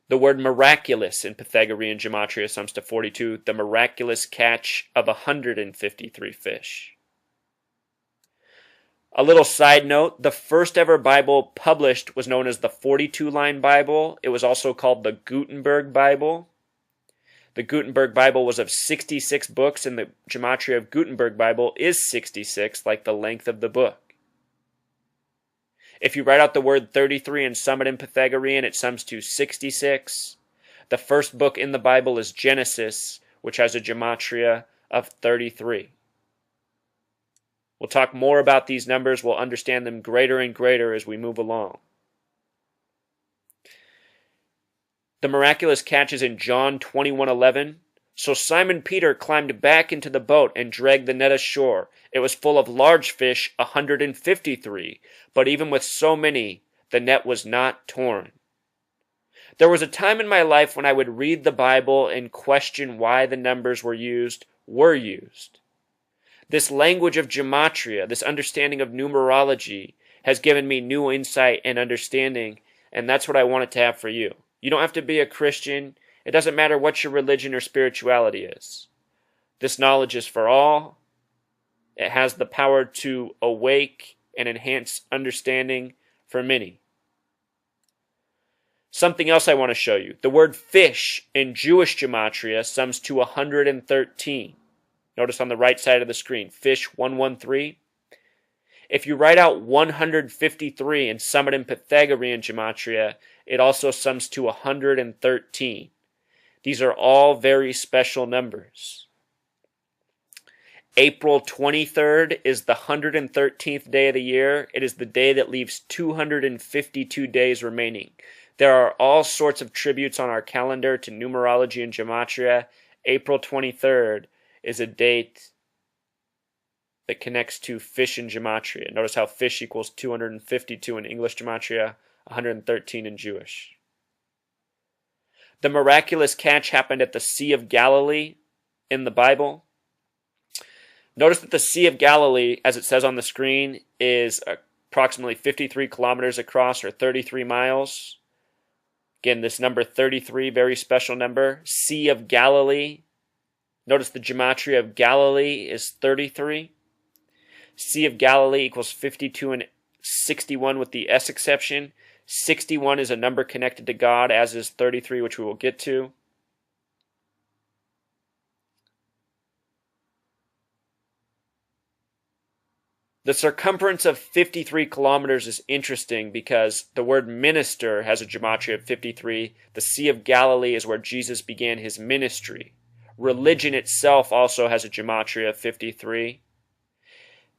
The word miraculous in Pythagorean gematria sums to 42, the miraculous catch of 153 fish. A little side note, the first ever Bible published was known as the 42-line Bible. It was also called the Gutenberg Bible. The Gutenberg Bible was of 66 books, and the Gematria of Gutenberg Bible is 66, like the length of the book. If you write out the word 33 and sum it in Pythagorean, it sums to 66. The first book in the Bible is Genesis, which has a gematria of 33. We'll talk more about these numbers. We'll understand them greater and greater as we move along. The miraculous catch is in John 21:11. So Simon Peter climbed back into the boat and dragged the net ashore. It was full of large fish, 153, but even with so many, the net was not torn. There was a time in my life when I would read the Bible and question why the numbers were used. This language of gematria, this understanding of numerology, has given me new insight and understanding, and that's what I want it to have for you. You don't have to be a Christian. It doesn't matter what your religion or spirituality is. This knowledge is for all. It has the power to awake and enhance understanding for many. Something else I want to show you. The word fish in Jewish gematria sums to 113. Notice on the right side of the screen, fish 113. If you write out 153 and sum it in Pythagorean gematria, it also sums to 113. These are all very special numbers. April 23rd is the 113th day of the year. It is the day that leaves 252 days remaining. There are all sorts of tributes on our calendar to numerology and gematria. April 23rd is a date that connects to fish in gematria. Notice how fish equals 252 in English gematria, 113 in Jewish. The miraculous catch happened at the Sea of Galilee in the Bible. Notice that the Sea of Galilee, as it says on the screen, is approximately 53 kilometers across, or 33 miles. Again, this number 33, very special number. Sea of Galilee. Notice the gematria of Galilee is 33. Sea of Galilee equals 52 and 61 with the S exception. 61 is a number connected to God, as is 33, which we will get to. The circumference of 53 kilometers is interesting because the word minister has a gematria of 53. The Sea of Galilee is where Jesus began his ministry. Religion itself also has a gematria of 53.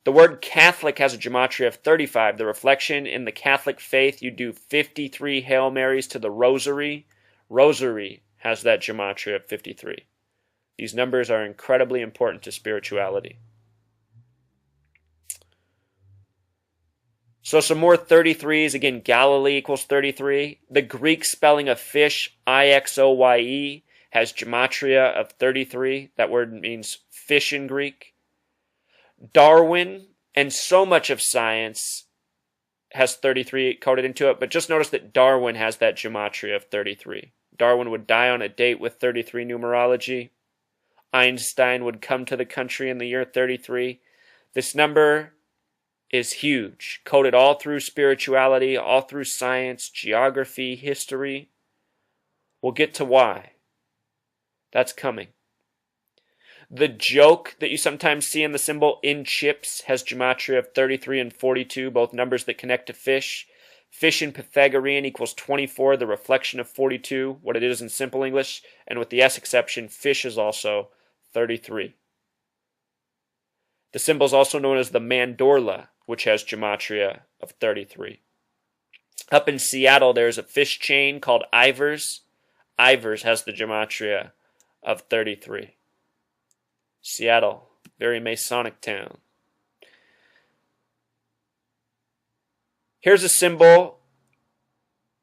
The word Catholic has a gematria of 35. The reflection in the Catholic faith, you do 53 Hail Marys to the Rosary. Rosary has that gematria of 53. These numbers are incredibly important to spirituality. So some more 33s. Again, Galilee equals 33. The Greek spelling of fish, I-X-O-Y-E, has gematria of 33. That word means fish in Greek. Darwin and so much of science has 33 coded into it, but just notice that Darwin has that gematria of 33. Darwin would die on a date with 33 numerology. Einstein would come to the country in the year 33. This number is huge, coded all through spirituality, all through science, geography, history. We'll get to why. That's coming. The joke that you sometimes see in the symbol in chips has gematria of 33 and 42, both numbers that connect to fish. Fish in Pythagorean equals 24, the reflection of 42, what it is in simple English, and with the S exception, fish is also 33. The symbol is also known as the mandorla, which has gematria of 33. Up in Seattle, there's a fish chain called Ivers. Ivers has the gematria of 33. Seattle, very Masonic town. Here's a symbol.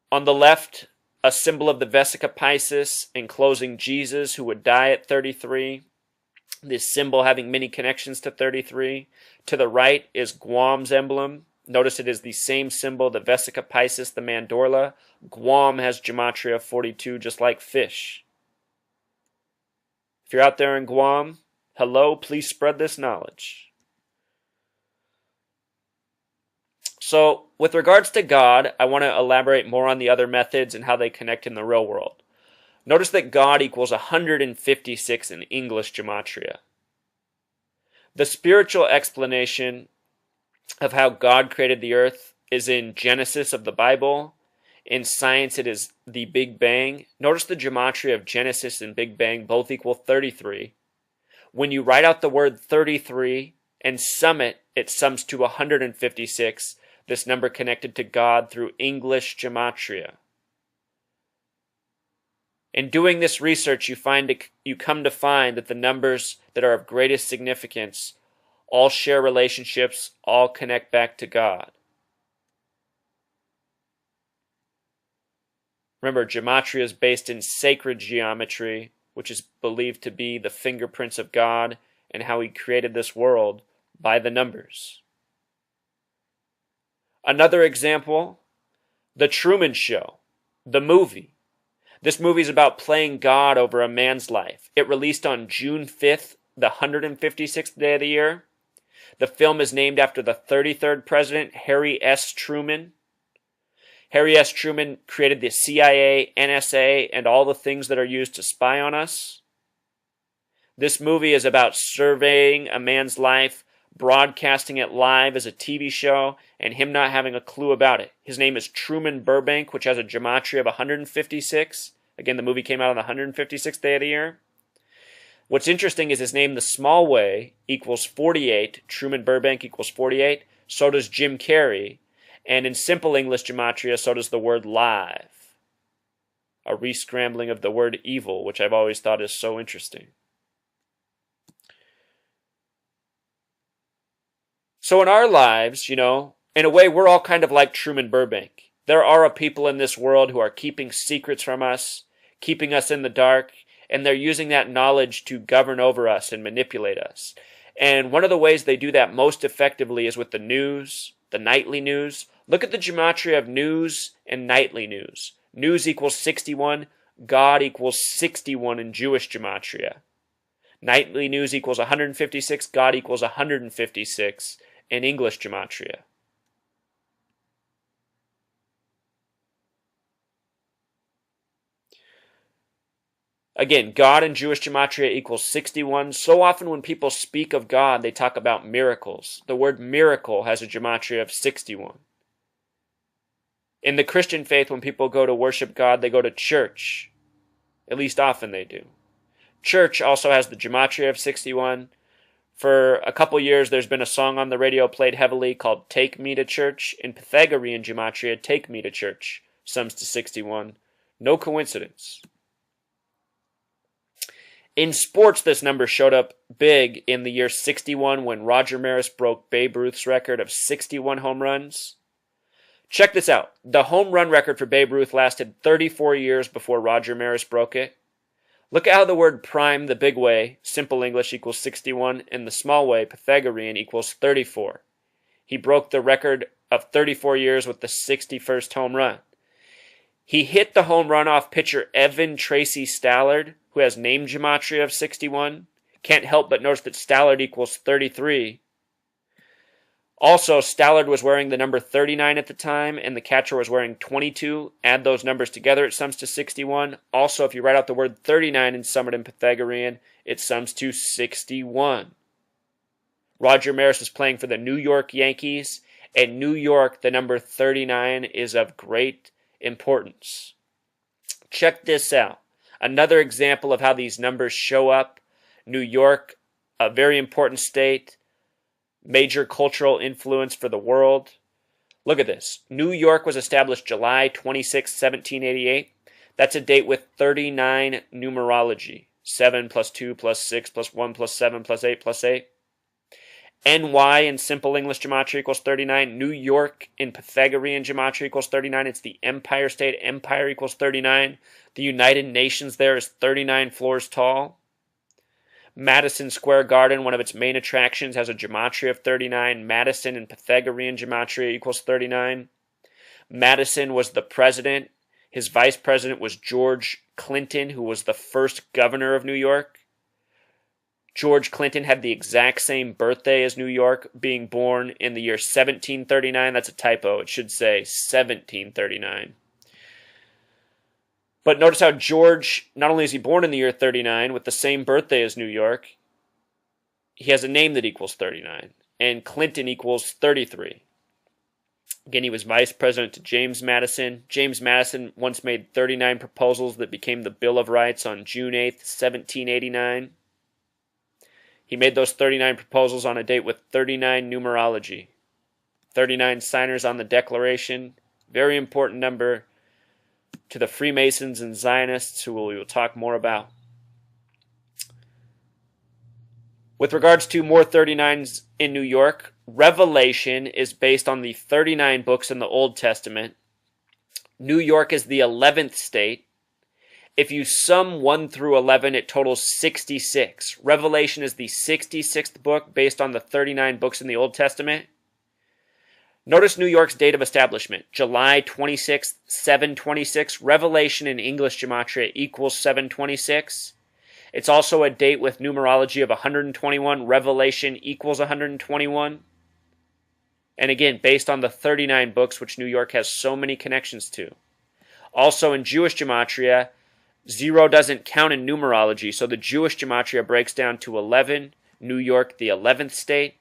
On the left, a symbol of the Vesica Piscis enclosing Jesus, who would die at 33. This symbol having many connections to 33. To the right is Guam's emblem. Notice it is the same symbol, the Vesica Piscis, the Mandorla. Guam has Gematria 42, just like fish. If you're out there in Guam, hello, please spread this knowledge. So, with regards to God, I want to elaborate more on the other methods and how they connect in the real world. Notice that God equals 156 in English Gematria. The spiritual explanation of how God created the earth is in Genesis of the Bible. In science, it is the Big Bang. Notice the Gematria of Genesis and Big Bang both equal 33. When you write out the word 33 and sum it, it sums to 156, this number connected to God through English Gematria. In doing this research, you come to find that the numbers that are of greatest significance all share relationships, all connect back to God. Remember, Gematria is based in sacred geometry, which is believed to be the fingerprints of God and how He created this world by the numbers. Another example, The Truman Show, the movie. This movie is about playing God over a man's life. It released on June 5th, the 156th day of the year. The film is named after the 33rd president, Harry S. Truman. Harry S. Truman created the CIA, NSA, and all the things that are used to spy on us. This movie is about surveying a man's life, broadcasting it live as a TV show, and him not having a clue about it. His name is Truman Burbank, which has a gematria of 156. Again, the movie came out on the 156th day of the year. What's interesting is his name, the small way, equals 48. Truman Burbank equals 48. So does Jim Carrey. And in simple English gematria, so does the word live. A re-scrambling of the word evil, which I've always thought is so interesting. So in our lives, in a way, we're all kind of like Truman Burbank. There are people in this world who are keeping secrets from us, keeping us in the dark, and they're using that knowledge to govern over us and manipulate us. And one of the ways they do that most effectively is with the news, the nightly news. Look at the gematria of news and nightly news. News equals 61, God equals 61 in Jewish gematria. Nightly news equals 156, God equals 156 in English gematria. Again, God in Jewish gematria equals 61. So often when people speak of God, they talk about miracles. The word miracle has a gematria of 61. In the Christian faith, when people go to worship God, they go to church. At least often they do. Church also has the gematria of 61. For a couple years, there's been a song on the radio played heavily called Take Me to Church. In Pythagorean gematria, Take Me to Church sums to 61. No coincidence. In sports, this number showed up big in the year 61 when Roger Maris broke Babe Ruth's record of 61 home runs. Check this out. The home run record for Babe Ruth lasted 34 years before Roger Maris broke it. Look at how the word prime, the big way, simple English equals 61, and the small way, Pythagorean, equals 34. He broke the record of 34 years with the 61st home run. He hit the home run off pitcher Evan Tracy Stallard, who has name gematria of 61. Can't help but notice that Stallard equals 33. Also, Stallard was wearing the number 39 at the time, and the catcher was wearing 22. Add those numbers together, it sums to 61. Also, if you write out the word 39 and sum it in Pythagorean, it sums to 61. Roger Maris is playing for the New York Yankees. In New York, the number 39 is of great importance. Check this out. Another example of how these numbers show up. New York, a very important state, major cultural influence for the world. Look at this. New York was established July 26, 1788. That's a date with 39 numerology. 7 plus 2 plus 6 plus 1 plus 7 plus 8 plus 8. NY in simple English gematria equals 39. New York in Pythagorean gematria equals 39. It's the Empire State. Empire equals 39. The United Nations there is 39 floors tall. Madison Square Garden, one of its main attractions, has a gematria of 39. Madison in Pythagorean gematria equals 39. Madison was the president. His vice president was George Clinton, who was the first governor of New York. George Clinton had the exact same birthday as New York, being born in the year 1739. That's a typo. It should say 1739. But notice how George, not only is he born in the year 39 with the same birthday as New York, he has a name that equals 39. And Clinton equals 33. Again, he was vice president to James Madison. James Madison once made 39 proposals that became the Bill of Rights on June 8th, 1789. He made those 39 proposals on a date with 39 numerology. 39 signers on the Declaration. Very important number to the Freemasons and Zionists, who we will talk more about. With regards to more 39s in New York, Revelation is based on the 39 books in the Old Testament. New York is the 11th state. If you sum 1 through 11, it totals 66. Revelation is the 66th book based on the 39 books in the Old Testament. Notice New York's date of establishment, July 26th, 726. Revelation in English gematria equals 726. It's also a date with numerology of 121. Revelation equals 121. And again, based on the 39 books which New York has so many connections to. Also in Jewish gematria, 0 doesn't count in numerology, so the Jewish gematria breaks down to 11. New York, the 11th state.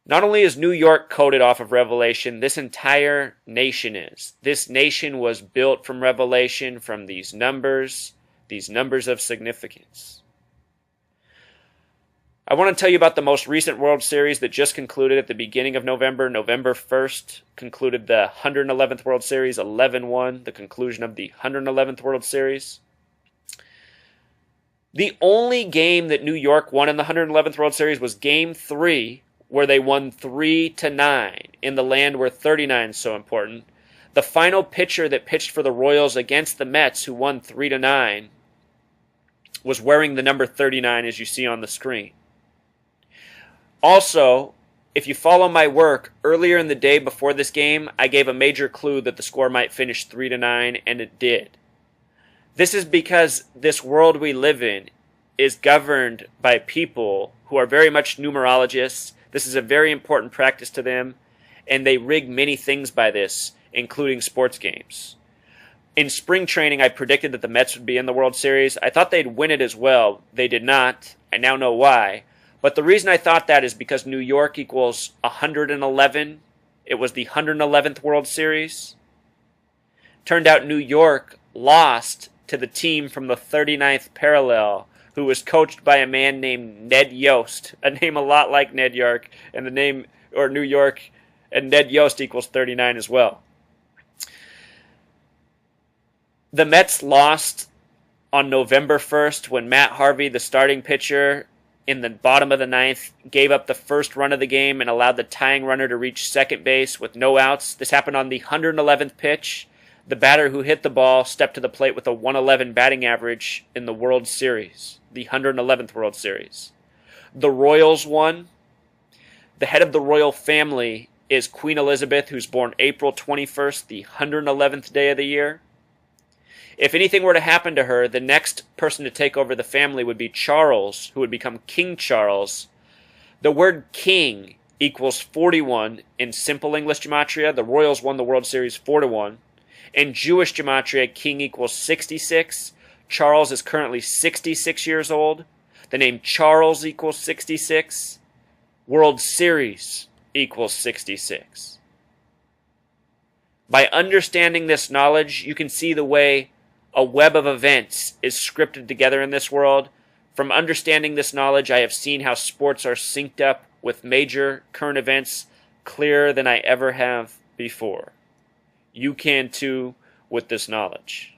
Not only is New York coded off of Revelation, this entire nation is. This nation was built from Revelation, from these numbers of significance. I want to tell you about the most recent World Series that just concluded at the beginning of November. November 1st concluded the 111th World Series, 11-1, the conclusion of the 111th World Series. The only game that New York won in the 111th World Series was Game 3, where they won 3-9 in the land where 39 is so important. The final pitcher that pitched for the Royals against the Mets, who won 3-9, was wearing the number 39, as you see on the screen. Also, if you follow my work, earlier in the day before this game, I gave a major clue that the score might finish 3-9, and it did. This is because this world we live in is governed by people who are very much numerologists. This is a very important practice to them, and they rig many things by this, including sports games. In spring training, I predicted that the Mets would be in the World Series. I thought they'd win it as well. They did not. I now know why. But the reason I thought that is because New York equals 111. It was the 111th World Series. Turned out New York lost to the team from the 39th parallel, who was coached by a man named Ned Yost, a name a lot like Ned York, and the name, or New York, and Ned Yost equals 39 as well. The Mets lost on November 1st when Matt Harvey, the starting pitcher, in the bottom of the ninth, gave up the first run of the game and allowed the tying runner to reach second base with no outs. This happened on the 111th pitch. The batter who hit the ball stepped to the plate with a 111 batting average in the World Series, the 111th World Series. The Royals won. The head of the royal family is Queen Elizabeth, who's born April 21st, the 111th day of the year. If anything were to happen to her, the next person to take over the family would be Charles, who would become King Charles. The word king equals 41 in simple English gematria. The Royals won the World Series 4-1. In Jewish gematria, king equals 66. Charles is currently 66 years old. The name Charles equals 66. World Series equals 66. By understanding this knowledge, you can see the way a web of events is scripted together in this world. From understanding this knowledge, I have seen how sports are synced up with major current events clearer than I ever have before. You can too with this knowledge.